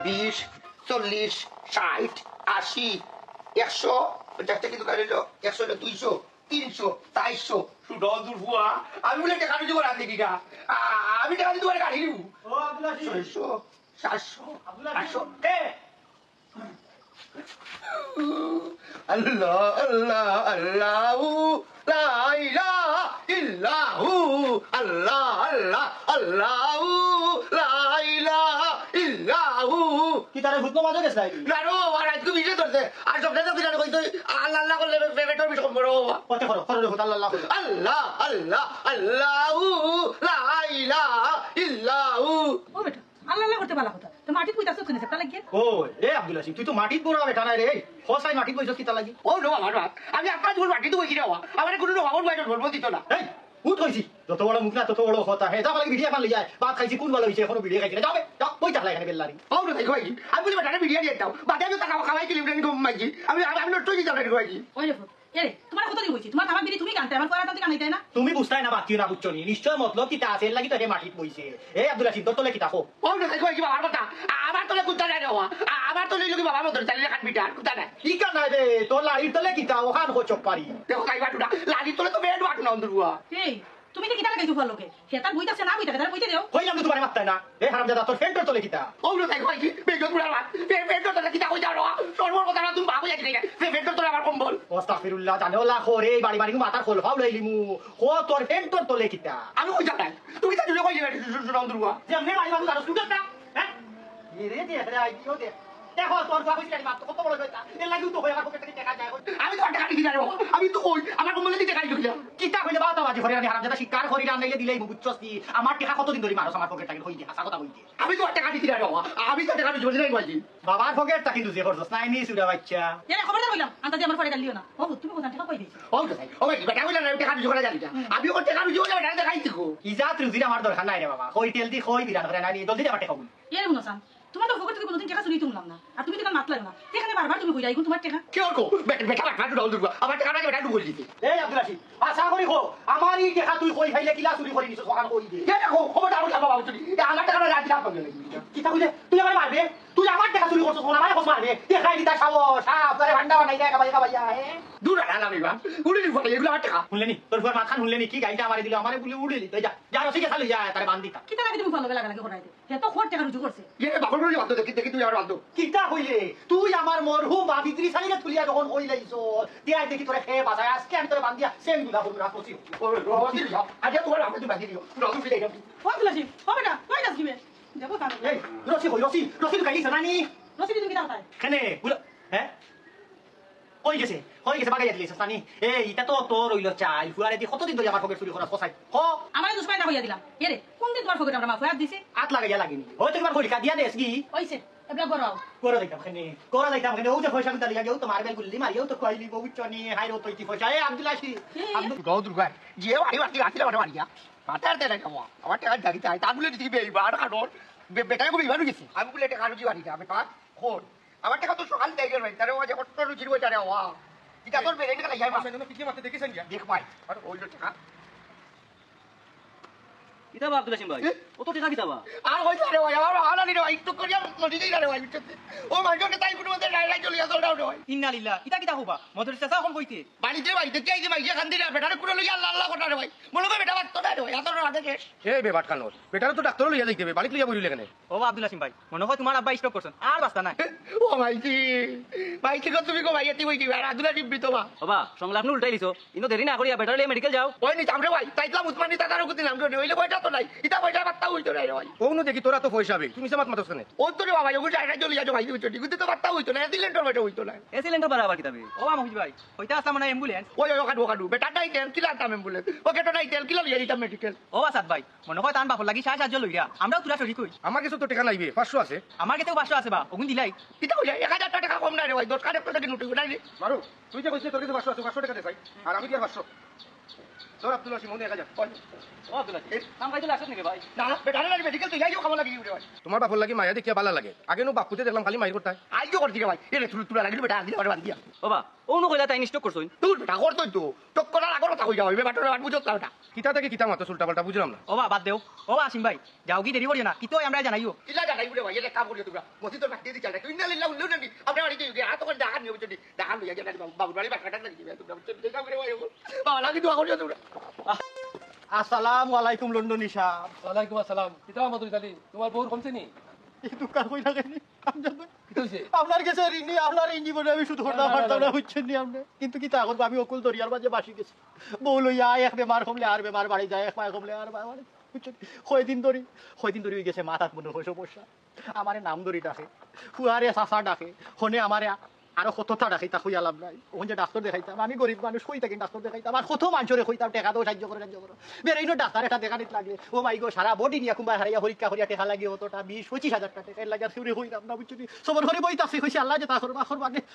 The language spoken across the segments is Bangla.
20, 40, 60, 80, 100, একটা কিন্তু গাড়ি 100, 200, 300, 400, শুধু দুর্ভুয়া আমি বলে টাকা দিতে পারি দেখি না আমি টাকা দিতে পারি গাড়ি নিব 600, 700, 800 আল্লাহ আল্লাহ আল্লাহু লা ইলাহা ইল্লাহু আল্লাহ আল্লাহ আল্লাহু লা ইলাহা ইল্লাহু কি তারে ভূত মাঝে গেছে না রো আর আজকে বিজে ধরছে আর সবটা তো বিরাট কইতো আল্লাহ আল্লাহ করলে পেমেন্ট হবে সম্ভব কত করো করো ভূত আল্লাহ আল্লাহ আল্লাহ আল্লাহু লা ইলাহা ইল্লাহু ও বেটা আল্লাহ আল্লাহ করতে ভালো কথা তো মাটি কইতাছ কেন সেটা লাগিয়ে ও এ আব্দুল হাসিম তুই তো মাটিত বড় বেটা নাই রে ফসাই মাটিত বইছ কি তা লাগি ও নো আমার আমি আপনার জীবন মাটি তো বইছি রে আমার কোনো রকম বাইরে বলবো দিত না এই ভূত কইছি যত বড় মুখ না তত বড় কথা হে যা লাগি ভিডিও বান লই যায় বাত খাইছি কোন ভালো হইছে এখনো ভিডিও খাইছি না যাবে যাও কই থাকলা এখানে বেল্লারি ও নো তাই কই আমি বলি বেটা ভিডিও দিয়ে দাও বাদে আমি টাকা খাওয়াই কিলি ব্রেন কম মাইছি আমি আমি নষ্ট হয়ে যাবে কই ওই রে এ রে তোমার কত দিন হইছে তোমার আমার বিড়ি তুমি কানতে আমার পড়া তো কানাইতে না তুমি বুঝতাই না বাকি না বুঝছো নি নিশ্চয় মতলব কি তা আছে লাগি তো হে মাটিত বইছে এ আব্দুল হাসিম তোর তোলে কি তাকো ও নো তাই কই বাবার কথা আমার তোলে কুত্তা নাই রে আমার তোলে লোকি বাবা মত চালিয়ে কাট বিটার কুত্তা নাই কি কানা রে তোর লাড়ির তোলে কি তা ওখান হো চক পারি দেখো কাই বাটুটা লালি তোলে তো বেড বাট না অন্দরুয়া এই তুমি কি কিটা লাগাইছো ফল লোকে হেতা বইতাছে না বইতাছে তারা বইতে দেও কইলাম তো তোমারে মারতাই না এ হারামজাদা তোর ফেন্টর তোলে কি তা ও নো তাই কই বেগ পুরা বাট বেড তোলে কিতা কই যাও সর্বর কথা না তুমি বাবু যাই না বেড তোলে আমার কম্বল আস্তাগফিরুল্লাহ জানো লা খরে বাড়ি বাড়ি মাথার খোল ফাউ লইলিমু ও তোর ফেন্টর তোলে কি তা আমি কই যাও নাই তুমি তা জুলে কই যাবে অন্দরুয়া যে আমনে বাড়ি বাড়ি দাঁড়া স্টুডেন্ট না হ্যাঁ এরে দে রে আইডিও দে দেখো তোর বাবু কি মারতো কত বড় হইতা এর লাগি তো হই আমার পকেট থেকে টাকা যায় আমি তো টাকা দিই না রে আমি তো কই আমার কম্বলে দিতে টাকা দিই কিতা কইলে বাতা বাজি করে আমি হারামজাদা শিকার করি না নাইলে দিলেই বুঝছস আমার টাকা কতদিন ধরে মারছ আমার পকেট থেকে হই দি হাসা কথা কই দি আমি তো টাকা দিতে না রে আমি তো টাকা দিতে নাই কইছি বাবার পকেটটা কিন্তু যে করছস নাই নি সুরা বাচ্চা এ রে খবরদার কইলাম আন্তা দিয়ে আমার পড়ে গালিও না ও তুমি কোথা থেকে কই দিছ ও তো তাই ও ভাই বেটা কইলা না টাকা দিতে করে জানি আমি ও টাকা দিতে যাবে না দেখাই দিকো ইজাত রুজির আমার দরকার নাই রে বাবা কই তেল দি কই বিরান করে নাই জলদি দে বাটে খাবো এ রে মুনসান তোমার তো পকেট থেকে কোনদিন টাকা চুরি তুললাম না আর তুমি তো মাতলাও না এখানে বারবার তুমি কই যাই কোন তোমার টাকা কি করবো বেটা বেটা টাকা দাও দুর্গা আমার টাকা নাই বেটা ডুবল দিতে এই আব্দুল হাসিম আশা করি কো আমার এই টাকা তুই কই খাইলে কিলা চুরি করে নিছস ওখান কই দে কে দেখো খবর দাও বাবা তুমি আমার টাকা রাজি না পাবে কিতা কইলে তুই আমার মারবে তুই আমার টাকা চুরি করছস ওনা আমারে কস মারবে এ খাই দিতা খাবো সাপ তোরে ভান্ডা বানাই দে কাবাই কাবাইয়া হে দূর আলা বিবা উড়ে দিবা এগুলো আমার টাকা শুনলেনি তোর পর মাথান শুনলেনি কি গাইটা আমারে দিল আমারে বলি উড়ে দিতে যা যা রসিকে খালি যা তারে বান্দিতা কিতা লাগে তুমি ফল লাগা লাগে করাইতে হে তো খোর টাকা রুজু করছে এ বাবার বলি বাদ দেখি দেখি তুই আর বাদ কিতা কইলে তুই আমার মরহুম আবিদ্রি সাইরে তুলিয়া যখন কইলাইছ তিয়াই দেখি তোরে হে বাজায় আজকে আমি তোরে বান্দিয়া সেম দুলা করব রাখছি ও রোজি যাও আজ তোমার আমাকে বাকি দিও রোজি ফিরে গেল ও তুলাসি ও বেটা কই যাস কিবে দেখো কাম এই রসি কই রসি রসি তুই গাইছ নানি রসি তুমি কিতা হতায় কেনে বুলা হ্যাঁ কই গেছে বাগাইয়া দিলিস নানি এই এটা তো তোর রইল চাই ফুয়ারে দি কতদিন ধরে আমার পকেট চুরি করা ফসাই হ আমারে দুসমাই না হইয়া দিলাম এ রে কোন দিন তোমার পকেট আমরা মাফিয়া দিছি আট লাগাইয়া লাগিনি হয়তো তোমার কলিকা দিয়া দেস কি হইছে এবলা গরাও করা যাইতাম খানে ও যে পয়সা কিন্তু লাগিয়া তো মারবেল গুল্লি মারিও তো কইলি বউচনি হাইরো তো ইতি পয়সা এ আব্দুল আসি গো দুর্গা যে বাড়ি বাড়ি আসলে বাড়ি বাড়িয়া মাতার দেনা কামা আমার টাকা জাগিতে আই তাগুলো দিতে বেই বার কারণ বেটা কবি বাড়ি গেছি আমি বলে টাকা রুজি বাড়ি আমি কা খোর আমার টাকা তো সকাল থেকে গেল তারে ও যে কত রুজি হইতা রে ওয়া এটা তোর বেরেন টাকা যাই মাসে না কি মারতে দেখেছেন দেখ ভাই আর ওইলো টাকা কিতাবা আব্দুল হাসিম ভাই ও তো টাকা কিতাবা আর হইতা রে ভাই আমার আলানি রে ভাই একটু করিয়া নদী দেই রে ভাই ও মাইজনে তাই কোনো মধ্যে রাই চলে আসল দাও রে ভাই ইন্না লিল্লাহ কিতা কিতা হবা মধুর চাচা এখন কইতে বাড়িতে বাড়িতে কে যে ভাই খান দিরা বেটারে কোনো লইয়া আল্লাহ আল্লাহ কথা রে ভাই মনে করে বেটা বাত রে ভাই এত রাতে শেষ এই বেবাট কানোর বেটার তো ডাক্তার লইয়া যাইতে হবে বাড়িতে লইয়া বইলে কেন ও আব্দুল হাসিম ভাই মনে হয় তোমার আব্বা স্টক করছেন আর বাস্তা নাই ও ভাইজি ভাইজি কত তুমি কো ভাইয়াতি বইটি আর আদুলা টিপি তো বা বাবা সংলাপ নু উল্টাই লিছো ইনো দেরি না করিয়া বেটার লিয়ে মেডিকেল যাও ওই নি আমরা ভাই তাইতলা মুসমানি দাদার কুতি নাম ধরে হইলে কয়টা তো নাই ইটা কয়টা বাত্তা হইতো না রে ভাই ওনো দেখি তোরা তো পয়সা হবে তুমি সামাত মাতছ কেন ও তো রে বাবা ওগুলো জায়গা চলে যাও ভাই হইতো ঠিক তো বাত্তা হইতো না সিলিন্ডার বেটা হইতো না এ সিলিন্ডার বাড়া আবার কিতাবে ও মহিজ ভাই হইতা আসলা মানে অ্যাম্বুলেন্স ওই ওই কাটু কাটু বেটা নাই তেল কিলা দাম বলে ওকে তো নাই তেল কিলা লইয়া দিতাম মেডিকেল ও আসাদ ভাই মনে হয় তান বাপর লাগি 7,500 লইয়া আমরাও তুলা চড়ি কই আমার কাছে তো টাকা নাইবে 500 আছে আমার কাছেও 500 আছে বা ওগুন দিলাই কিটা হইয়া 1000 টাকা কম না রে ভাই 10 টাকা টাকা নোট নাই মারো তুই যে কইছিস তোর কাছে 500 আছে 500 টাকা দে ভাই আর আমি দিয়া 500 তোর আব্দুল হাসিম মনে 1000 ও আব্দুল হাসিম নাম কাইতে আসছ নাকি ভাই না বেটা না মেডিকেল তো যাইও খাওয়া লাগি রে ভাই তোমার বাপর লাগি মায়া দেখিয়া ভালো লাগে আগে নো বাপুতে দেখলাম খালি মাইর করতে আইজো করতি রে ভাই এরে তুলা তুলা লাগি বেটা আদি বাড়ি বান্ধিয়া বাবা নো কইলা তাই স্টক করছুন তোর বেটা করতো তো টক করার আগর কথা কই যাও এবার বাটর বাট বুঝত না ওটা কিতা থেকে কিতা মাতো উল্টা পাল্টা বুঝলাম না ও বা বাদ দেও ও বা আসিম ভাই যাও কি দেরি করিও না কিতো আমরা জানাইও কিলা জানাই বলে ভাই এটা কাম করিও তোমরা মসজিদ তোর বাকি দি চালা তুই না লিল্লাহ উল্লু নাকি আমরা বাড়ি গিয়ে হাত করে দেখা নিও বুঝলি দেখা লইয়া গেল বাবু বাড়ি বাট কাটা নাকি তোমরা বুঝলি দেখা করে ভাই বাবা লাগি দোয়া করিও তোমরা আসসালামু আলাইকুম লন্ডন সাহেব ওয়ালাইকুম আসসালাম কিতা মাতুরি তালি তোমার বউর কমছে নি এই দোকান কই থাকেনি কিতা হইছে আপনার কাছে ঋণী আপনার এই জীবনে আমি শুধু করতে পারতাম না বুঝছেন নি আপনি কিন্তু কি তা করবো আমি অকুল দরিয়ার মাঝে বাসি গেছি বউ লইয়া এক বেমার কমলে আর বেমার বাড়ি যায় এক মায় কমলে আর বাড়ি বুঝছেন কয়দিন ধরে হয়ে গেছে মাথার মনে হয় সমস্যা আমার নাম ধরি ডাকে হুয়ারে চাষা ডাকে হনে আমার আরো কতটা ডাকাইতা হইয়া লাভ নাই ওখান যে ডাক্তার দেখাইতাম আমি গরিব মানুষ কই থাকি ডাক্তার দেখাইতাম আর কত মানুষরে কইতাম টেকা দাও সাহায্য করো বেরোইনো ডাক্তার এটা দেখা নিতে লাগলে ও মাই গো সারা বডি নিয়ে কুম্বা হারাইয়া পরীক্ষা করিয়া টেকা লাগে অতটা 20-25 হাজার টাকা টেকা লাগে সেউরে হইতাম না বুঝছি সবর ঘরে বইতাছে কইছে আল্লাহ যে তা করবা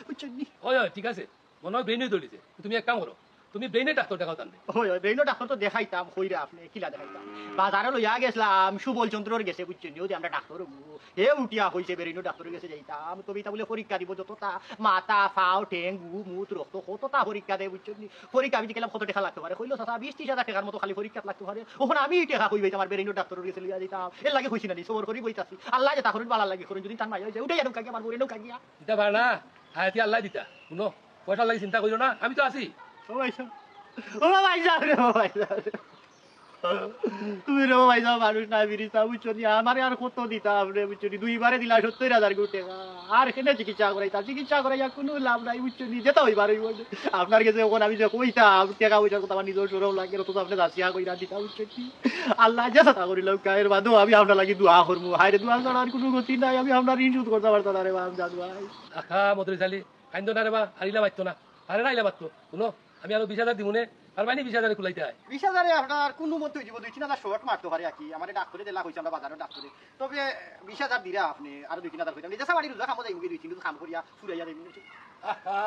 বুঝছেন নি হয় হয় ঠিক আছে মনে হয় ব্রেনে দলিছে তুমি এক কাম করো তুমি ব্রেনে ডাক্তার দেখাও টানবে ওই ব্রেইনো ডাক্তার তো দেখাইতাম কইরা আপনি কিলা দেখাইতাম বাজারে লইয়া গেছিলাম সুবল চন্দ্রর গেছে বুঝছেন নি ও যে আমরা ডাক্তার হে উঠিয়া হইছে ব্রেইনো ডাক্তার গেছে যাইতাম তবে তা বলে পরীক্ষা দিব যতটা মাথা ফাও ঠেং গু মুত রক্ত কতটা পরীক্ষা দেয় বুঝছেন নি পরীক্ষা আমি গেলাম কত টাকা লাগতে পারে কইলো চাচা 20-30 হাজার টাকার মতো খালি পরীক্ষা লাগতে পারে ওখানে আমি টাকা কইবে আমার ব্রেইনো ডাক্তার গেছে লইয়া যাইতাম এর লাগে কইছি না নি সবর করি বইতাছি আল্লাহ যে তা করেন বালা লাগে করেন যদি তার মাই হইছে উঠে জানো কাকি আমার ব্রেইনো কাকিয়া দিতা পার না হায়াতি আল্লাহ দিতা শুনো পয়সা লাগে চিন্তা করিও না আমি তো আছি ও ভাই সাহেব রে ভাই সাহেব তুমি রে ভাই সাহেব মানুষ না বিরিতা বুঝছো নি আমারে আর কত দিতা আপনি বুঝছো নি দুইবারে দিলা 70,000 কোটি টাকা আর এখানে চিকিৎসা করাইয়া কোনো লাভ নাই বুঝছো নি যেটা হইবার হইব আপনার কাছে যখন আমি যে কইতাম টাকা পয়সার কথা আমার নিজের সরব লাগে তো আপনি দাসিয়া কইরা দিতা বুঝছো নি আল্লাহ যে সাথা করিল কায়ের বাদও আমি আপনার লাগি দোয়া করবো হায়রে দোয়া করার কোনো গতি নাই আমি আপনার ঋণ শোধ করতে পারতাম না রে বাপ জাদু ভাই আখা মধুরি চালি কাইন্দ না রে বা হারিলা বাঁচতো না হারে না আইলা বাঁচতো শুনো আমি আরো 20,000 দিমুনে আর বাইনি 20,000 খুলাইতে হয় 20,000 আপনার কোনো মতো জীব 2-3,000 শর্ট মারতে পারে কি আমার ডাক্তারে দেলা হইছে আমরা বাজারে ডাক্তারে তবে 20,000 দিরা আপনি আর 2-3,000 কইতাম নিজে সাবাড়ি রোজা খামো যাই মুগি 2-3 কাম করিয়া ফুরাইয়া দেই আহা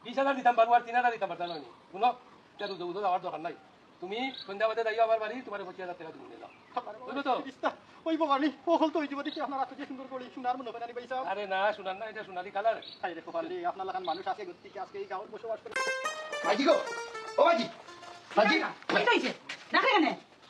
20,000 দিতাম পারবো আর 3,000 দিতাম পারতাম না শুনো এটা তো যাওয়ার দরকার নাই তুমি সন্ধ্যাবাদে যাইও আমার বাড়ি তোমার 25,000 টাকা দিমুনে দাও বুঝলো তো ওই বাবানি ওহল তো হইব দেখি আপনার এত সুন্দর করে সোনার মনে হয় পয়সা আরে না শুনার না এটা সোনালি কালার তাই দেখো পারলি আপনার লাগান মানুষ আছে গতিকে আজকে এই গাঁৱত বসবাস করে ভাজি গো ও ভাজি ভাজি কি কইছে ডাকে কেন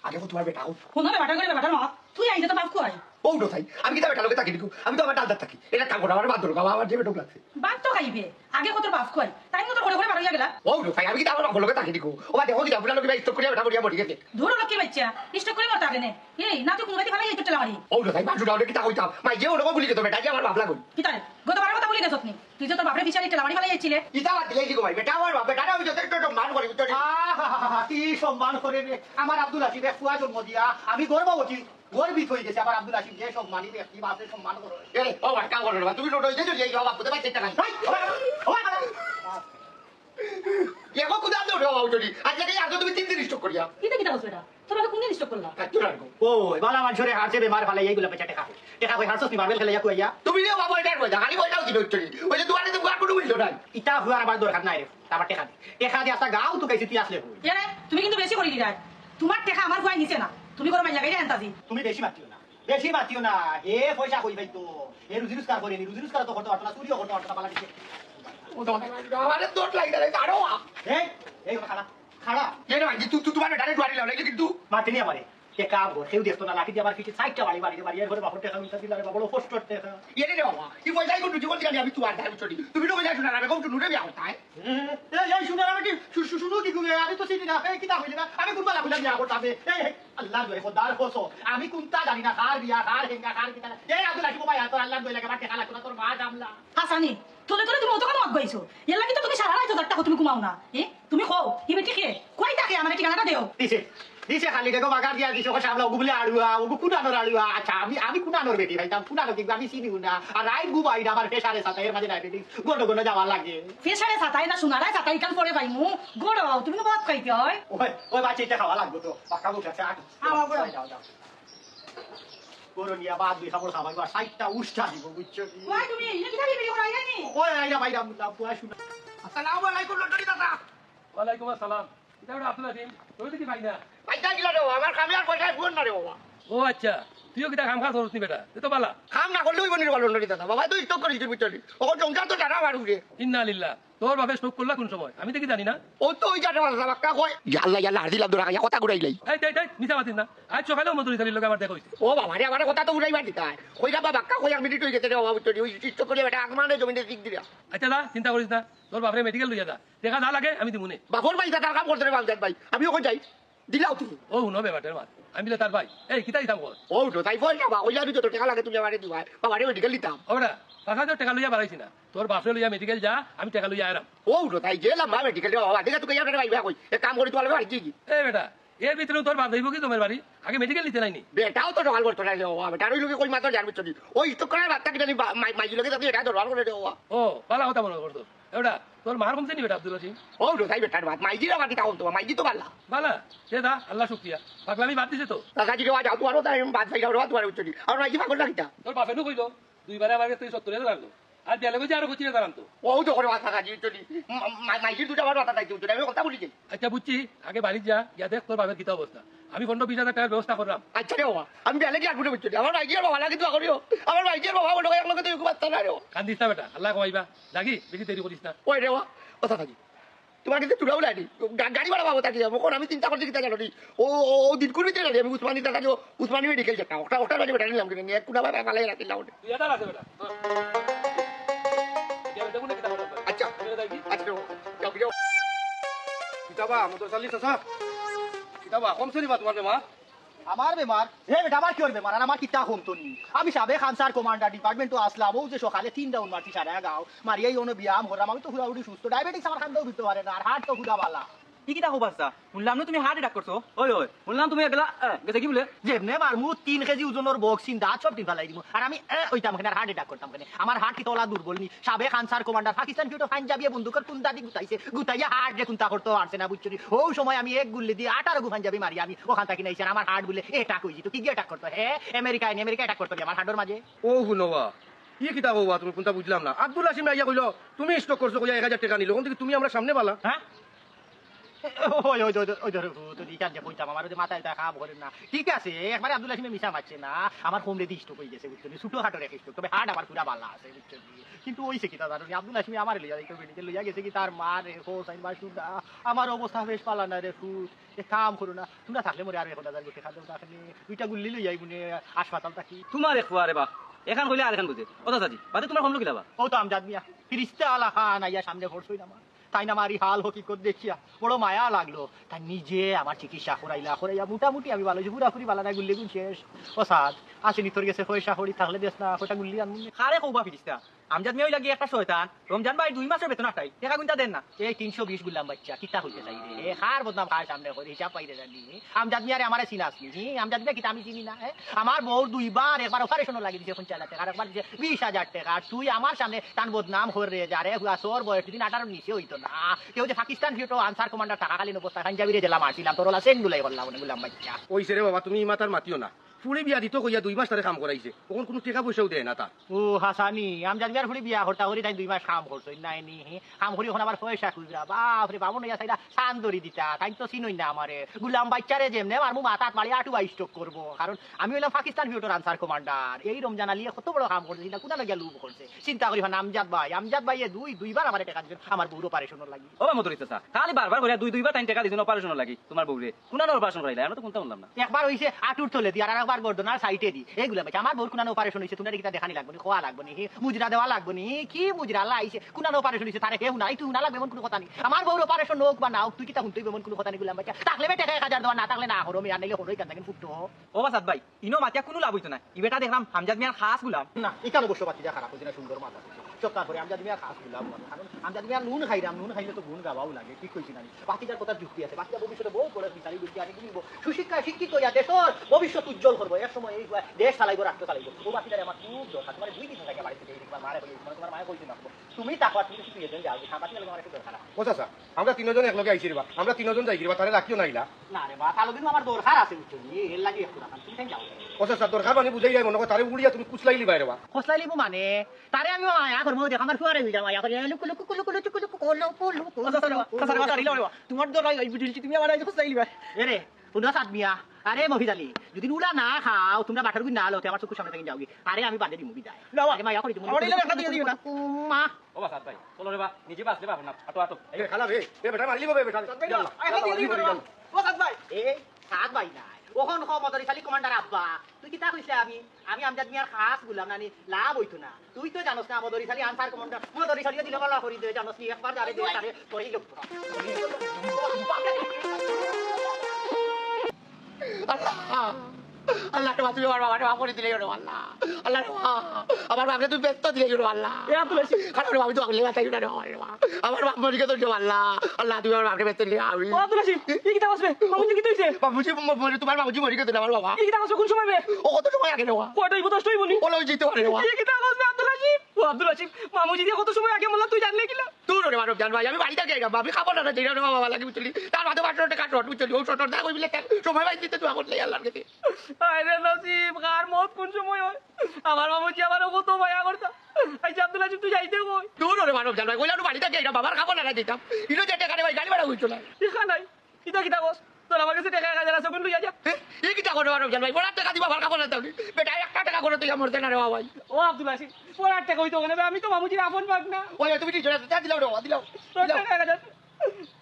আগে তোমার বেটা ফোনরে বাটা করে বাটার মা তুই আইতে তো বাপ কই ও উঠো তাই আমি কি তা বেটা লোকে তাকি দিকু আমি তো আমার ডালদার থাকি এটা কাম করো আমার বাদ ধরো বাবা আমার যে বেটা লাগছে বাপ তো খাইবে আগে কত বাপ কই তাই মতো করে করে বাড়িয়া গেলা ও উঠো তাই আমি কি তা আমার লোকে তাকি দিকু ও বা দেখো কি আপনার লোকে স্টক করে বেটা করিয়া মরি গেছে ধরো লক্ষ্মী বাচ্চা ইষ্ট করে মত আগে নে এই না তুই কুমাইতে ফালাই এই টলা মারি ও উঠো তাই বাজু ডাউলে কি তা কইতাম মাই যে ওরকম বলি তো বেটা যে আমার বাপ লাগুন কি তাই গতবার কথা বলি গেছত নি তুই যে তোর বাপরে বিচারি টলা মারি ফালাই আইছিলে ইতা বাদ দিলে কি গো ভাই বেটা আমার বাপ বেটা আমি যথেষ্ট মান করি তো কি সম্মান করে রে আমার আব্দুল হাসিব ফুয়া জন্ম দিয়া আমি গর্ববতী গর্বিত হয়ে গেছে আমার আব্দুল হাসিব যে সম্মানী ব্যক্তি বাপে সম্মান করো এ ও ভাই কাম করো না তুমি টোটো যে যে বাপ কোথায় পাইতে টাকা এগো কোথা দাও রে বাবু চলি আজ থেকে আজ তুমি 3 দিন স্টক করিয়া কি দেখি দাও সেটা তোর কোন দিন স্টক করলা কাটু রাখো ও বালা মানুষরে হারছে বেমার ফালাই এইগুলা পেছা টাকা কই হারছস নি মার্বেল খেলাইয়া কইয়া তুমি রে বাবা এটা কই খালি কইটাও দিন চলি ওই যে দুয়ারে তো গুয়ার কোনো বুঝলো না ইটা হুয়ার আমার দরকার নাই রে তারপর টাকা দিয়ে আসা গাও তো কাইছি তুই আসলে এরে তুমি কিন্তু বেশি করি দিলাই তোমার টাকা আমার ভয় নিছে না তুমি করো মাই লাগাই রে আনতাজি তুমি বেশি মাতিও না এ পয়সা কই ভাই তো এ রুজি রোজগার করে নি রুজি রোজগার তো করতে পারতো না চুরিও করতে পারতো না পালা দিছে ও তো আমারে দোট লাগে রে কারো এই খাড়া এ না তুই তোমার ডাইরেক্ট বাড়ি লাও লাগে কিন্তু মাতিনি আমারে টেকা বো কেউ দেখতো না লাঠি দিয়ে আমার কিছু সাইডটা বাড়ি এর ঘরে বাপর টাকা মিটা দিলা রে বড় কষ্ট টাকা এরে রে বাবা কি পয়সা কোন জীবন জানি আমি তোমার ধারে চলি তুমি তো কইলা শুনা আমি কম তো নুরে বিয়া করতাই এই শুনার আমি কি শুনো কি কইবে আমি তো চিনি না এই কি তা হইলে আমি কোনবা লাগলা বিয়া করতাবে এই আল্লাহ দোয় খোদার খোসো আমি কোনটা জানি না কার বিয়া কার হেঙ্গা কার কি তালা এই আব্দুল হাকিম ভাই তোর আল্লাহ দোয় লাগে বাট টাকা লাগতো না তোর মা জামলা হাসানি তোলে তোলে তুমি অত কেন আগাইছো এর লাগি তো তুমি সারা রাত টাকা তুমি ঘুমাও না তুমি খাও ই বেটি কে কই থাকে আমার ঠিকানাটা দেও দিছে খালি দেখো বাগার দিয়া দিছে কথা আমরা গুবলে আড়ুয়া ও কুনানোর আড়ুয়া আচ্ছা আমি কুনানোর বেটি ভাই কুনানো কি আমি চিনি না আর রাইট গুবাই না আমার পেশারে সাথে এর মাঝে ডায়াবেটিস গোটো যাওয়া লাগে ফেসারে সাতাই না সোনারায় সাতাই কাল পরে পাইমু গোড় তুমি তো বাদ খাইতে হয় ওই বাচ্চা এটা খাওয়া লাগবে তো পাকা মুখ আছে আমার বড় যাও গরু নিয়ে বাদ দুই খাবার খাবার বা সাইটটা উষ্টা দিব বুঝছো ওই তুমি এই কি খাবি বেরি করাই জানি ওই আইরা ভাইরা মুলা পুয়া শুনা আসসালামু আলাইকুম লটরি দাদা ওয়ালাইকুম আসসালাম এটা ওটা আব্দুল হাকিম তুই দেখি ভাই না পয়সা দিলা রে আমার কামে আর পয়সা ফোন না রে বাবা ও আচ্ছা তুইও কিতা কাম খা করছ নি বেটা এ তো বালা কাম না করলেও বনির ভালো নড়ি দাদা বাবা তুই স্টপ করিস বুঝলি ও সংসার তো টানা মারুরে ইন্না লিল্লাহ তোর বাপে স্ট্রোক করলা কোন সময় আমি তো কি জানি না ও তো ওই জানা মারলা বাক্কা কয় ইয়াল্লা ইয়াল্লা আর দিলাম দোরা কথা ঘুরাইলাই এই তাই মিছা মাতিস না আজ সকালেও মজুরি চালির লোক আমার দেখা হইছে ও বাবা রে আমার কথা তো উড়াইবা দিতা কই যাবা বাক্কা কই এক মিনিট হই গেছে রে বাবা বুঝলি ওই স্টপ করে বেটা আগমানে জমিনে দিক দিলা আচ্ছা দা চিন্তা করিস না তোর বাপরে মেডিকেল লইয়া যা দেখা যা লাগে আমি দিমুনে বাপর ভাই তার কাম করতে রে বাবজান ভাই আমি ওখানে যাই দিলাও তুমি ও হুনো বেবাটের মাত আমি বলে তার ভাই এই কিতা দিতাম কর ও তো তাই পয়সা বা ওই জানি তো টাকা লাগে তুমি আমারে দিবা বাবা রে মেডিকেল দিতাম ও বেটা ৫,০০০ টাকা লইয়া বাড়াইছি না তোর বাপরে লইয়া মেডিকেল যা আমি টাকা লইয়া আরাম ও তো তাই গেলাম মা মেডিকেল বাবা দেখা তুই ইয়ারে ভাই কই এক কাম করি তোলে বাড়ি কি এই বেটা এর ভিতরে তোর বাপ যাইব কি তোমার বাড়ি আগে মেডিকেল নিতে নাইনি বেটাও তো সকাল করতে নাই ও বেটার ওই লোকে কই মাত্র জানবি চলি ওই স্টপ করে বাচ্চা কি জানি মাইজি লোকে তাতে এটা দরবার করে দেওয়া ও পালা কথা মনে করতো এবারে তোর মার কমছে নি বেটা আব্দুল রহিম ও তো তাই বেটার বাত মাইজি রা বাটি তাও তো মাইজি তো পারলা বালা সে দা আল্লাহ শুকরিয়া পাগলামি বাদ দিছে তো কাকা জি ওয়া যাও তোমারও তাই বাদ ফাইলা ওরা তোমার উচ্চনি আর মাইজি পাগল রাখিতা তোর বাপে নু কইলো দুইবারে আমার কাছে ৭০,০০০ লাগলো আর দেয়ালে কইছে আরো ২৫,০০০ আনতো ও তো করে কথা কাকা জি উচ্চনি মাইজি দুটা বার কথা তাই উচ্চনি আমি কথা বলি যাই আচ্ছা বুঝছি আগে বাড়ি যা গিয়া দেখ তোর বাপের কিতা অবস্থা আমি ১৫-২০,০০০ টাকার ব্যবস্থা করলাম আচ্ছা রে বাবা আমি বেলে কি আগুনে উচ্চনি আমার মাইজি আর বাবা লাগে তো করিও আমার মাইজি আর বাবা বলো এক লগে তো বাচ্চা না রে কান্দিস না বেটা আল্লাহ কমাইবা লাগি বেশি দেরি করিস না ওই রে কথা থাকি তোমার কিন্তু তুলাও লাইনি গাড়ি ভাড়া পাবো তাকে যাবো আমি চিন্তা করছি কিতা জানো ও ও দিন করবি তো আমি উসমানি দাদা উসমানি মেডিকেল যেটা ওটা বাজে বেটা নিলাম কিনে এক কুড়া ভাই পালাই রাখিলাম তুই এটা আছে বেটা আচ্ছা আচ্ছা যাও কিতাবা মতো চালিস আছে কিতাবা কমছে নি বা তোমার বেমার আমার বেমার হে বেটা আমার কি ওর বেমার আর আমার কিতা কমতো নি আমি সাবেক আনসার কমান্ডার ডিপার্টমেন্টও আসলাম ও যে সকালে 3 রাউন্ড মারছি সারা গাঁও মারিয়াই ono ব্যায়াম করলাম আমি তো হুড়াহুড়ি সুস্থ ডায়াবেটিস আমার খান্দাও দিতে পারে না আর হার্ট তো হুড়া বালা কি কিতা খবর আছে শুনলাম না তুমি হার্ট অ্যাটাক করছো ওই ওই শুনলাম তুমি একলা গেছে কি বলে যেমনে মারমু 3 কেজি ওজনের বক্সিং দাঁত সব টিপা লাই দিব আর আমি ওইটাম খানে হার্ট অ্যাটাক করতাম খানে আমার হার্ট কি তোলা দুর্বল নি সাবেক আনসার কমান্ডার পাকিস্তান ফিউটো পাঞ্জাবিয়ে বন্দুকের কুন্তা দি গুতাইছে গুতাইয়া হার্ট যে কুন্তা করতে পারছে না বুঝছনি ও সময় আমি এক গুল্লি দিয়ে 18 গু পাঞ্জাবি মারি আমি ওখান থেকে নাইছে আমার হার্ট গুলে অ্যাটাক হইছি তো কি অ্যাটাক করতে হে আমেরিকা অ্যাটাক করতে আমার হার্টের মাঝে ও শুনবা কি কিতাব হবা তুমি কোনটা বুঝলাম না আব্দুল হাসিম রাইয়া কইলো তুমি স্টক করছো কইয়া 1000 টাকা নিলো কোন থেকে তুমি আমরা সামনে পালা হ্যাঁ ওই ওই ওই ধরে তো দিকান যে কইতাম আমার যে মাথায় কাম করে না ঠিক আছে একবারে আব্দুল হাসিমে মিশা মারছে না আমার হোম রেডি স্টক হয়ে গেছে বুঝছনি ছোট হাটো রেখে স্টক তবে হার্ট আমার পুরা ভালো আছে বুঝছনি কিন্তু ওইছে কি দাদা আব্দুল হাসিমে আমার লইয়া যাইতো মেডিকেল লইয়া গেছে কি তার মা রে হোসাইন বাসুদা আমার অবস্থা বেশ পালা না রে ফুট এ কাম করো না তোমরা থাকলে মরে আর 1000 গুটি খাদ্য থাকলে দুইটা গুল্লি লইয়া আইবুনে হাসপাতাল থাকি তোমার একবার রে বা এখান কইলে আর এখান বুঝে কথা সাজি বাদে তোমার কমলো কিলাবা ও তো আমজাদ মিয়া ফিরিস্তা আলা খান আইয়া সামনে পড়ছই না তাই না মারি হাল হকিকত দেখিয়া বড় মায়া লাগলো তাই নিজে আমার চিকিৎসা করাইয়া মোটামুটি আমি ভালো পুরাপুরি ভালো না গুল্লি গুণ শেষ ও সাদ আসেনি তোর গেছে পয়সা হরি থাকলে দেশ না ওটা গুল্লি আনবি খারে কৌবা ফিরিস্তা আমজাদ মিয়া লাগি একটা শয়তান রমজান ভাই 2 মাসের বেতন আটাই টাকা গুনটা দেন না এই 320 গুলাম বাচ্চা কিতা হইতে চাই রে হার বদনাম খায় সামনে করে হিসাব পাইরে জানি আমজাদ মিয়ারে আমারে চিনাস নি আমজাদ মিয়া কিতা আমি চিনি না আমার বউ দুইবার একবার অপারেশন লাগি দিছে 50 টাকা আর একবার দিছে 20000 টাকা তুই আমার সামনে তান বদনাম করে যা রে হুয়াসর বয়স দিন 18 নিচে হইতো না কেউ যে পাকিস্তান ফিউটো আনসার কমান্ডার টাকাকালীন অবস্থা পাঞ্জাবিরে জেলা মারছিলাম তোরলা সেন্ডুলাই বললাম গুলাম বাচ্চা ওইছে রে বাবা তুমি মাতার মাতিও না ফুড়ি বিয়া দিত কইয়া 2 মাস তারে কাম করাইছে তখন কোনো টাকা পয়সাও দেয় না তার ও হাসানি আমজাদ মিয়ার ফুড়ি বিয়া করতা করি তাই 2 মাস কাম করছই নাই নি কাম করি এখন আবার পয়সা খুঁজরা বাপ রে বাবু নইয়া সাইডা সান দরি দিতা তাই তো চিনই না আমারে গুলাম বাচ্চারে যেমনে মারমু মাথাত মারি আটু স্টক করব কারণ আমি হইলাম পাকিস্তান ফিউটোর আনসার কমান্ডার এই রমজান আলী কত বড় কাম করছে না কোনা লাগিয়া লুব করছে চিন্তা করি আমজাদ ভাই দুইবার আমারে টাকা দিছেন আমার বউর অপারেশন লাগি ও মতরিত চা খালি বারবার কইরা 2-2 বার 3 টাকা দিছেন অপারেশন লাগি তোমার বউরে কোনানো অপারেশন করাইলা আমরা তো কোনটা বললাম না একবার হইছে আটুর তলে দি আর একবার গর্দনার সাইটে দি এইগুলা ভাই আমার বউর কোনানো অপারেশন হইছে তুমি কিটা দেখানি লাগবনি খোয়া লাগবনি মুজরা দেওয়া লাগবনি কি মুজরা লাইছে কোনানো অপারেশন হইছে তারে হেউ নাই তুই না লাগবে মন কোনো কথা নেই আমার বউর অপারেশন হোক বা নাও তুই কিটা হুনতই মন কোনো কথা নেই গুলাম ভাই থাকলে টাকা 1000 দেওয়া না থাকলে না করো আমি আর নাইলে হরই কান থাকেন ফুটতো ও বাসাদ ভাই ইনো মাতিয়া কোনো লাভ হইতো না ইবেটা দেখলাম হামজাদ মিয়ার খাস গুলাম না এখানে বসে পাচ্ছি যা খারাপ হইছে না সুন্দর মাথা চক্কার করে আমজাদ মিয়া খাস গুলাম কারণ আমজাদ মিয়া নুন খাইলে তো গুণ গাওয়াও লাগে ঠিক কইছি না বাকিটার কথা যুক্তি আছে বাকিটা ভবিষ্যতে বহু বড় বিচারি বুদ্ধি আনি দিব সুশিক্ষা শিক্ষিত হইয়া দেশর ভবিষ্যৎ উজ্জ্বল করবো এক সময় এই দেশ চালাইব রাষ্ট্র চালাইব ও বাকিটারে আমার খুব দরকার তোমার 2 দিন থেকে বাড়িতে এই তোমার মারে কইছি তোমার মায়ে কইছি না তুমি টাকা তুমি কিছু দিয়ে দেন যাও সাবাতি লাগে আমার একটু দরকার ও চাচা আমরা 3 জন একলগে আইছি রে বা আমরা 3 জন যাই রে বা তারে রাখিও নাইলা না রে বা কালো দিন আমার দরকার আছে বুঝছো এর লাগি একটু রাখান তুমি যাও ও চাচা দরকার মানে বুঝাই যায় মনে করে তারে উড়িয়া তুমি কুচলাইলি বাইরে বা খসলাই লিবো মানে তারে আমি মায়া করবো দেখ আমার ফুয়ারে হই যাও মায়া করে লুকু লুকু লুকু লুকু লুকু লুকু লুকু তোমার দরাই এই বিডিলটি তুমি আমার আইছো চাইলি ভাই এরে শুনো সাত মিয়া আরে মহিদ আলী যদি উলা না খাও তোমরা বাটার গুই না লতে আমার চোখের সামনে থেকে যাওগি আরে আমি বাদে দিমু বিদায় আরে মাইয়া করি তুমি মা ও বা সাত ভাই চলো রে বা নিজে বাঁচলে পাবো না আটো আটো এই খালা বে বেটা মারলি বে বেটা ও সাত ভাই এ সাত ভাই নাই ওখন খ মদরি খালি কমান্ডার আব্বা তুই কি তা কইছ আমি আমজাদ মিয়ার খাস গুলাম নানি লাভ হইতো না তুই তো জানোস না মদরি খালি আনসার কমান্ডার মদরি খালি দিলে ভালো করি দে জানোস নি একবার যারে দে তারে করি লোক আল্লাহ তোমার তুমি আমার বাবাটা বাপ করে দিলে গেলো আল্লাহ আল্লাহ আমার বাপকে তুমি ব্যস্ত দিলে গেলো আল্লাহ কারণ আমি তো আগলে মাথায় উঠে আমার বাপ মরিকে তো আল্লাহ আল্লাহ তুমি আমার বাপকে ব্যস্ত দিলে আমি বাবুজি তোমার বাবুজি মরিকে দিলে আমার বাবা ও কত সময় আগে নেওয়া ওলা যেতে পারে নেওয়া তুই রে মানব জান ভাই আমি বাড়িতে গিয়ে গেলাম আমি খাবো না যেটা বাবা লাগে বুঝলি তার মাঝে বাটটা কাটো বুঝলি ও ছোট না কইলে সময় পাই দিতে তুই আগত লাই আল্লাহর কাছে আমার বাবুজি আমার কত মায়া করতা আচ্ছা আব্দুল আজিব তুই যাইতে কই দূর রে মানব জান ভাই কইলা বাড়িতে গিয়ে বাবার খাবো না দিতাম ইনো যেটা কানে ভাই গাড়ি ভাড়া হইতো না দেখা নাই কিতা কিতা কস তোর আমার কাছে টাকা 1000 আছে কোন লইয়া যা এই কি টাকা মানব জান ভাই বড় টাকা দিবা বাবার খাবো না তাহলে বেটা 1 টাকা করে তুই আমার দেনা রে ভাই ও আব্দুল আজিব পড়ার টাকা হইতো কেন আমি তো বাবুজির আপন ভাগ না ওই তুমি ঠিক আছে যা দিলাও রে দিলাও তোর টাকা 1000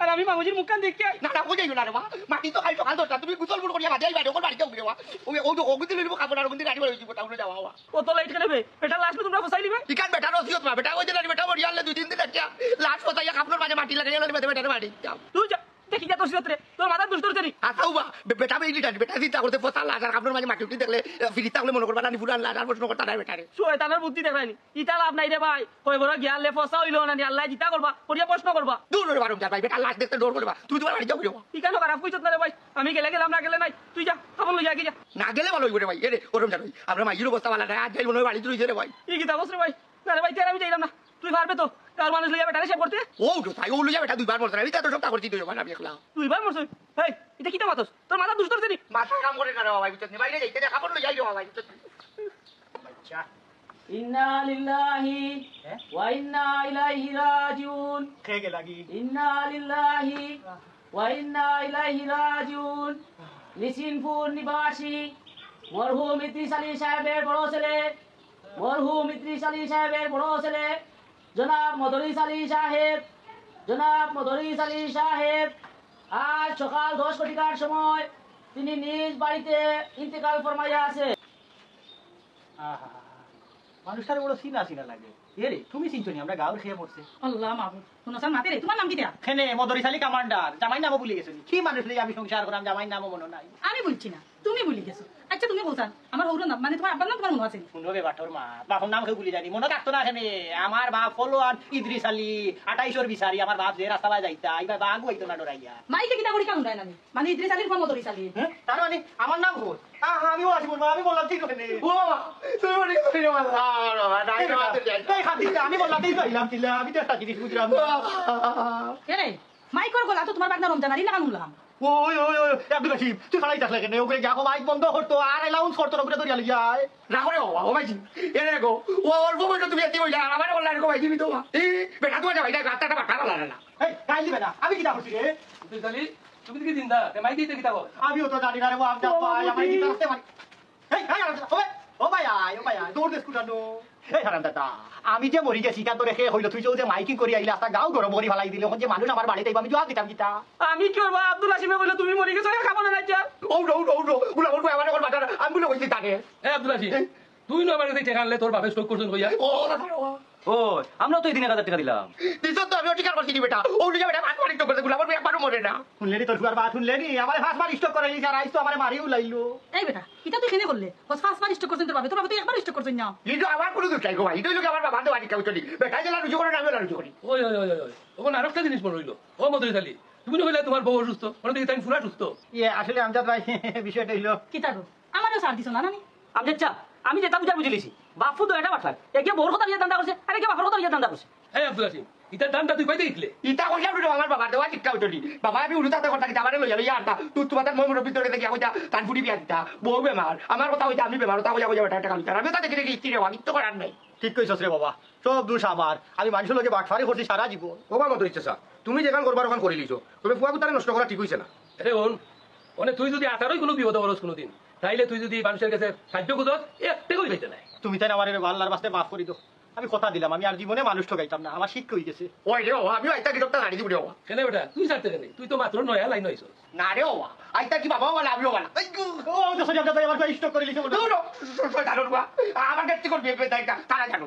আর আমি বাবুজির মুখ কান দেখতে না না বুঝাই না রে মা মাটি তো খাই সকাল দরটা তুমি গুতল গুড় করিয়া বাজাই বাড়ি ওর বাড়িতে উঠে ওই ও তো ওগুতে লইব খাবো না ওগুতে গাড়ি ভাড়া হইব তাহলে যাওয়া হওয়া ও তো লাইট কেন বে এটা লাস্ট তোমরা ফসাই লিবে ইকান বেটা রসিয়ত মা বেটা ওই দিন বেটা মরিয়ালে 2-3 দিন একটা লাশ ফসাইয়া কাপড় মাঝে মাটি লাগাইয়া লইবে বেটা বাড়ি যাও তুই যা দেখি যা তোর সিরতরে তোর মাথা দুষ্ট হচ্ছে নি আসাও বা বেটা বেইলি বেটা চিন্তা করতে ফসা লাশ আর কাপড় মাঝে মাটি উঠি দেখলে ফিরিতা হলে মনে করবা না ফুরান লাশ আর প্রশ্ন করতে নাই বেটা রে শয়তানের বুদ্ধি দেখায়নি ইটা লাভ নাই রে ভাই কই বড় গিয়ালে ফসা হইলো না নি আল্লাহ জিতা করবা পড়িয়া প্রশ্ন করবা দূর রে বারম যা ভাই বেটা লাশ দেখতে ডর করবা তুই তোমার বাড়ি যাও যাও ই কেন খারাপ কইছত না রে ভাই আমি গেলে গেলাম না গেলে নাই তুই যা খাবার লই যা কি যা না গেলে ভালো হইব রে ভাই এরে ওরম জানো আমরা মাইয়ের অবস্থা ভালো না আজ যাই মনে হয় বাড়ি তুই রে ভাই ই কি দাবস রে ভাই না রে ভাই তেরা আমি যাইলাম না তুই পারবে তো কার মানুষ লইয়া বেটা সে করতে ও তো তাই ও লইয়া বেটা দুইবার মরতে আমি তো সব করছি তুই আমি একলা তুই ভাই মরছ হেই এটা কি মাতস তোর মাথা দুষ্ট হচ্ছে নি মাথা কাম করে না রে ভাই বুঝছিস বাইরে যাইতে দেখা পড়লো যাই রে ভাই আচ্ছা ইন্না লিল্লাহি ওয়া ইন্না ইলাইহি রাজিউন খেয়ে লাগি ইন্না লিল্লাহি ওয়া ইন্না ইলাইহি রাজিউন লিসিনপুর নিবাসী মরহুম ইদ্রিস আলী সাহেবের বড় ছেলে মরহুম ইদ্রিস আলী সাহেবের বড় ছেলে জনাব মদরিস আলী সাহেব জনাব মদরিস আলী সাহেব আজ সকাল 10 ঘটিকার সময় তিনি নিজ বাড়িতে ইন্তেকাল ফরমাইয়া আছে মানুষটার বড় চিনা চিনা লাগে এরে তুমি চিনছো নি আমরা গাঁর খেয়ে পড়ছে আল্লাহ মাহবুব শুনো স্যার মাতে রে তোমার নাম কি দেয়া খেনে মদরিশালী কমান্ডার জামাই নামও ভুলে গেছো নি? কি মানুষ লই আমি সংসার করাম জামাই নামও মনে নাই আমি বলছি না তুমি ভুলে গেছো আচ্ছা তুমি বলছান আমার হৌর নাম মানে তোমার আব্বার নাম তোমার মনে আছে শুনো বে বাটর মা বাপর নাম খেয়ে ভুলে যায়নি মনে থাকতো না এখানে আমার বাপ ফলোয়ার ইদ্রিস আলী 28 বিচারি আমার বাপ যে রাস্তা বাই যাইতা এইবার বাঘ হইতো না ডরাইয়া মাইকে কিনা করি কাম দেয় না মানে ইদ্রিস আলীর ফোন মতো ইসালি হ্যাঁ তার মানে আমার নাম ভুল আমিও আসি বলবো আমি বললাম ঠিক ওখানে ও বাবা তুমি মনে করে রে বাবা নাই রে মাতে যাই এই খাতি আমি বললাম ঠিক হইলাম তিলা আমি তো একটা জিনিস বুঝলাম এরে মাইকর গলা তো তোমার বাগনা রমজান আলী না কানুলাম ওই ওই ওই আব্দুল হাসিব তুই খালাই থাকলে কেন ওকে যাকো মাইক বন্ধ করতো আর এলাউন্স করতো না ওকে ধরিয়া লই যায় রাখো রে বাবা ও ভাই এরে গো ও অল্প বয়সে তুমি এতি বইলা আমার বললা রে ভাই দিবি তো এই বেটা তোমার ভাই রাস্তাটা বাটা লাগা না এই কাই দিবে না আমি কি তা করছি রে তুই খালি তুমি কি দিন দা মাই দিতে কিতা বল আমিও তো জানি না রে বাপ জাপা আমি কি করতে পারি এই ও ভাই আয় দৌড় দে স্কুটানো এই হারাম দাদা আমি যে মরি গেছি কান তো রেখে হইলো তুই যে মাইকিং করি আইলে আস্তা গাও গরম মরি ফালাই দিলে যে মানুষ আমার বাড়িতে আমি জবাব দিতাম কিতা আমি কি করবো আব্দুল হাসিমে বলে তুমি মরে গেছো খাবো না যা ও গুলা বলবো আমার এখন বাটা আমি বলে কইছি তাকে এ আব্দুল আসি তুই না আমার কাছে টাকা আনলে তোর বাপে স্টক করছেন কইয়া ও ও আমরা তো এই দিন 1000 টাকা দিলাম দিছ তো আমি অধিকার করছি বেটা ও নিজে বেটা ভাত পানি তো করতে গুলা বলবো একবারও মরে না শুনলে নি তোর ফুয়ার বাত শুনলে নি আমার ফাঁস মার স্টক করে লিখা রাইস তো আমার মারিও লাইলো এই বেটা এটা তুই কেনে করলে বস ফার্স্ট বার স্টক করছেন তোর বাবা তোর বাবা তো একবার স্টক করছেন না কিন্তু আমার কোনো দুঃখ নাই গো ভাই এটা আমার বাবা তো বাড়ি কেউ চলি বেটা জেলা রুজু করে না আমি রুজু করি ওই ওই ওই ওই ওখানে আরেকটা জিনিস মনে হইলো ও মদরি আলী তুমি না হইলে তোমার বউ অসুস্থ মানে দেখি তাই ফুরা সুস্থ ইয়ে আসলে আমজাদ ভাই বিষয়টা হইলো কি তাগো আমারও সার দিছ না নানি আমি যা আমি যেটা বুঝা বুঝিলিছি বাপু তো এটা বাটলাই একে বড় কথা নিয়ে দান্দা করছে আরে কে বাপর কথা নিয়ে দান্দা করছে এই আব্দুল আসি ইতার দামটা তুই কইতে গেছিলে ইটা কইলা বড় আমার বাবা দেওয়া শিক্ষা চলি বাবা আমি উড়ুতাতে কথা কি আমারে লইয়া লইয়া আনতা তুই তোমাদের মন ভিতরে দেখি কইতা কানপুরি বিয়া দিতা বউ বেমার আমার কথা হইতা আমি বেমার তা কইয়া কইয়া বেটা টাকা লইতা আমি তো দেখি দেখি ইস্তি রে আমি তো করার নাই ঠিক কইছস রে বাবা সব দোষ আমার আমি মানুষের লগে বাটফারি করছি সারা জীবন ওবা মতো ইচ্ছা তুমি যেখান করবার ওখান করে লিছো তুমি ফুয়া কুতারে নষ্ট করা ঠিক হইছে না আরে ওন মানে তুই যদি আতারই কোনো বিপদ বলস কোনোদিন তাইলে তুই যদি মানুষের কাছে সাহায্য করত একটা করে পাইতে নাই তুমি তাই আমার আল্লাহর বাস্তে মাফ করে দাও আমি কথা দিলাম আমি আর জীবনে মানুষ ঠকাইতাম না আমার শিক্ষা হয়ে গেছে ওই রে বাবা আমি আইতা কিরকটা জানি দিব রে বাবা কেন বেটা তুই ছাড়তে কেন তুই তো মাত্র নয়া লাইন হইছ না রে বাবা আইতা কি বাবাও বলা আমিও বলা ও তো সরি আপনার আমার স্টক করে লিখে বলো জানো আমার কাছে করবে তারা জানো